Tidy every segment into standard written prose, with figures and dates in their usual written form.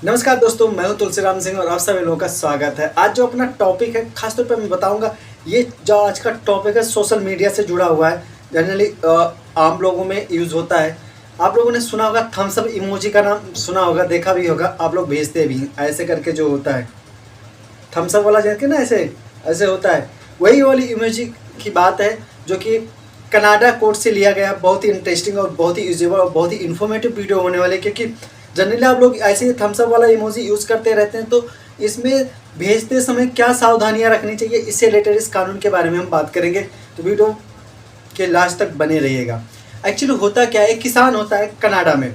नमस्कार दोस्तों, मैं हूं तुलसीराम सिंह और आप सभी लोगों का स्वागत है। आज जो अपना टॉपिक है, खासतौर पे मैं बताऊंगा, ये जो आज का टॉपिक है सोशल मीडिया से जुड़ा हुआ है। जनरली आम लोगों में यूज़ होता है। आप लोगों ने सुना होगा, थम्स अप इमोजी का नाम सुना होगा, देखा भी होगा, आप लोग भेजते भी हैं ऐसे करके जो होता है थम्स अप वाला, जैसे ना ऐसे ऐसे होता है। वही वाली इमोजी की बात है जो कि कनाडा कोड से लिया गया। बहुत ही इंटरेस्टिंग और बहुत ही यूजेबल और बहुत ही इन्फॉर्मेटिव वीडियो होने वाले, क्योंकि जनरली आप लोग ऐसे ही थम्स अप वाला इमोजी यूज़ करते रहते हैं। तो इसमें भेजते समय क्या सावधानियां रखनी चाहिए, इससे रिलेटेड इस कानून के बारे में हम बात करेंगे। तो वीडियो के लास्ट तक बने रहिएगा। एक्चुअली होता क्या है, एक किसान होता है कनाडा में।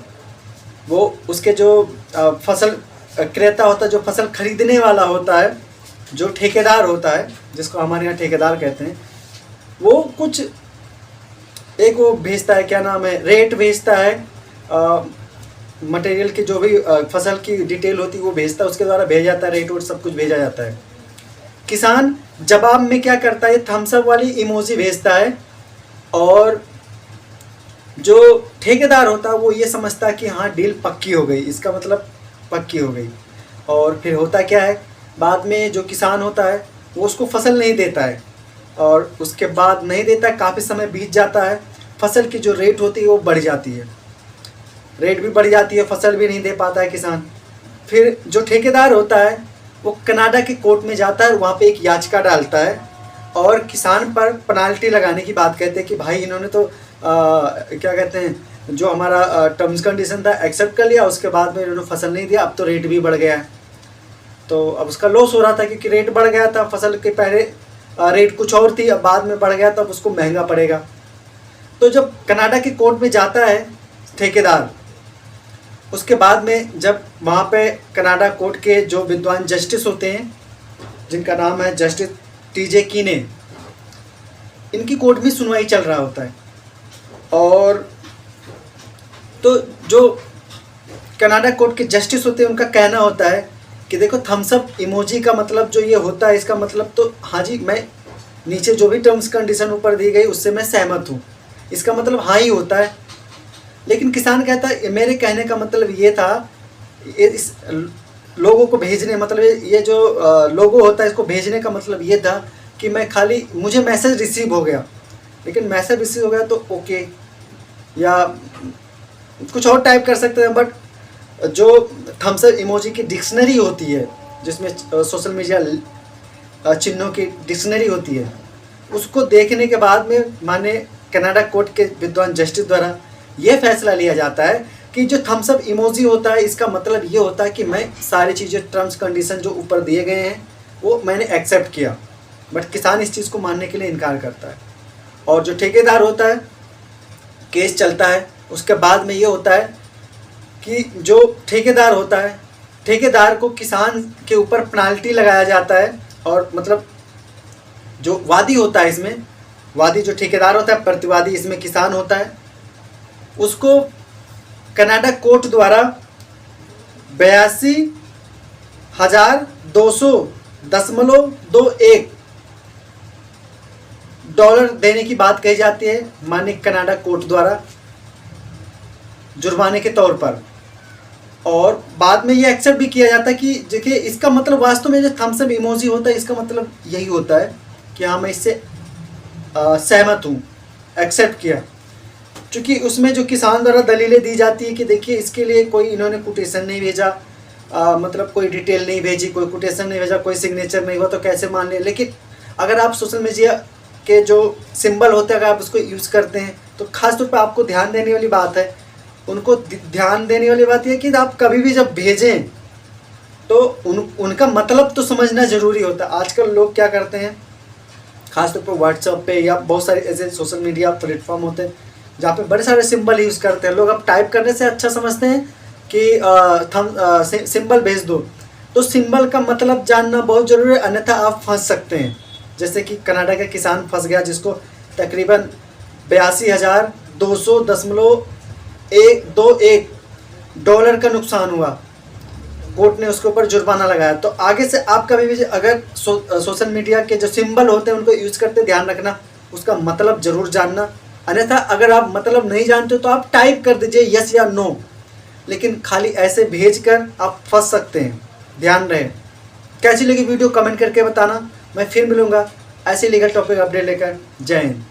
वो उसके जो फसल क्रेता होता है, जो फसल खरीदने वाला होता है, जो ठेकेदार होता है, जिसको हमारे यहाँ ठेकेदार कहते हैं, वो कुछ एक वो भेजता है, क्या नाम है, रेट भेजता है। मटेरियल की जो भी फसल की डिटेल होती है वो भेजता है, उसके द्वारा भेजा जाता है, रेट वोट सब कुछ भेजा जाता है। किसान जवाब में क्या करता है, थम्स अप वाली इमोजी भेजता है। और जो ठेकेदार होता है वो ये समझता है कि हाँ डील पक्की हो गई, इसका मतलब पक्की हो गई। और फिर होता क्या है, बाद में जो किसान होता है वो उसको फसल नहीं देता है। और उसके बाद नहीं देता है, काफ़ी समय बीत जाता है, फसल की जो रेट होती है वो बढ़ जाती है, रेट भी बढ़ जाती है, फसल भी नहीं दे पाता है किसान। फिर जो ठेकेदार होता है वो कनाडा के कोर्ट में जाता है और वहाँ पे एक याचिका डालता है और किसान पर पेनाल्टी लगाने की बात कहते हैं कि भाई इन्होंने तो क्या कहते हैं, जो हमारा टर्म्स कंडीशन था एक्सेप्ट कर लिया, उसके बाद में इन्होंने फसल नहीं दिया, अब तो रेट भी बढ़ गया है। तो अब उसका लॉस हो रहा था क्योंकि रेट बढ़ गया था, फसल के पहले रेट कुछ और थी, अब बाद में बढ़ गया, तब उसको महंगा पड़ेगा। तो जब कनाडा के कोर्ट में जाता है ठेकेदार, उसके बाद में जब वहाँ पे कनाडा कोर्ट के जो विद्वान जस्टिस होते हैं, जिनका नाम है जस्टिस टीजे कीने, इनकी कोर्ट में सुनवाई चल रहा होता है। और तो जो कनाडा कोर्ट के जस्टिस होते हैं उनका कहना होता है कि देखो, थम्स अप इमोजी का मतलब जो ये होता है, इसका मतलब तो हाँ जी, मैं नीचे जो भी टर्म्स कंडीशन ऊपर दी गई उससे मैं सहमत हूँ, इसका मतलब हाँ ही होता है। लेकिन किसान कहता है मेरे कहने का मतलब ये था, इस लोगों को भेजने, मतलब ये जो लोगो होता है इसको भेजने का मतलब ये था कि मैं खाली, मुझे मैसेज रिसीव हो गया, लेकिन मैसेज रिसीव हो गया तो ओके, या कुछ और टाइप कर सकते हैं। बट जो थम्स अप इमोजी की डिक्शनरी होती है, जिसमें सोशल मीडिया चिन्हों की डिक्शनरी होती है, उसको देखने के बाद में माने कनाडा कोर्ट के विद्वान जस्टिस द्वारा ये फैसला लिया जाता है कि जो थम्स अप इमोजी होता है इसका मतलब ये होता है कि मैं सारी चीज़ें, टर्म्स कंडीशन जो ऊपर दिए गए हैं वो मैंने एक्सेप्ट किया। बट किसान इस चीज़ को मानने के लिए इनकार करता है। और जो ठेकेदार होता है, केस चलता है, उसके बाद में ये होता है कि जो ठेकेदार होता है, ठेकेदार को किसान के ऊपर पेनाल्टी लगाया जाता है। और मतलब जो वादी होता है, इसमें वादी जो ठेकेदार होता है, प्रतिवादी इसमें किसान होता है, उसको कनाडा कोर्ट द्वारा 82,200.21 डॉलर देने की बात कही जाती है माननीय कनाडा कोर्ट द्वारा, जुर्माने के तौर पर। और बाद में ये एक्सेप्ट भी किया जाता है कि देखिए, इसका मतलब वास्तव में जो थम्स अप इमोजी होता है इसका मतलब यही होता है कि हाँ मैं इससे सहमत हूँ, एक्सेप्ट किया। क्योंकि उसमें जो किसान द्वारा दलीलें दी जाती है कि देखिए इसके लिए कोई इन्होंने कोटेशन नहीं भेजा, मतलब कोई डिटेल नहीं भेजी, कोई कोटेशन नहीं भेजा, कोई सिग्नेचर नहीं हुआ, तो कैसे मान ले। लेकिन अगर आप सोशल मीडिया के जो सिंबल होते हैं अगर आप उसको यूज़ करते हैं तो खास तौर पर आपको ध्यान देने वाली बात है, उनको ध्यान देने वाली बात यह कि आप कभी भी जब भेजें तो उनका मतलब तो समझना ज़रूरी होता है। आजकल लोग क्या करते हैं, खासतौर पर व्हाट्सएप पे या बहुत सारे ऐसे सोशल मीडिया प्लेटफॉर्म होते हैं जहाँ पे बड़े सारे सिंबल यूज़ करते हैं लोग। अब टाइप करने से अच्छा समझते हैं कि सिंबल भेज दो, तो सिंबल का मतलब जानना बहुत ज़रूरी है, अन्यथा आप फंस सकते हैं। जैसे कि कनाडा का किसान फंस गया, जिसको तकरीबन 82,200.21 डॉलर का नुकसान हुआ, कोर्ट ने उसके ऊपर जुर्माना लगाया। तो आगे से आप कभी भी अगर सोशल मीडिया के जो सिंबल होते हैं उनको यूज़ करते, ध्यान रखना उसका मतलब ज़रूर जानना, अन्यथा अगर आप मतलब नहीं जानते तो आप टाइप कर दीजिए यस या नो, लेकिन खाली ऐसे भेजकर आप फंस सकते हैं, ध्यान रहे। कैसी लगी वीडियो कमेंट करके बताना। मैं फिर मिलूँगा ऐसे लीगल टॉपिक अपडेट लेकर। जय हिंद।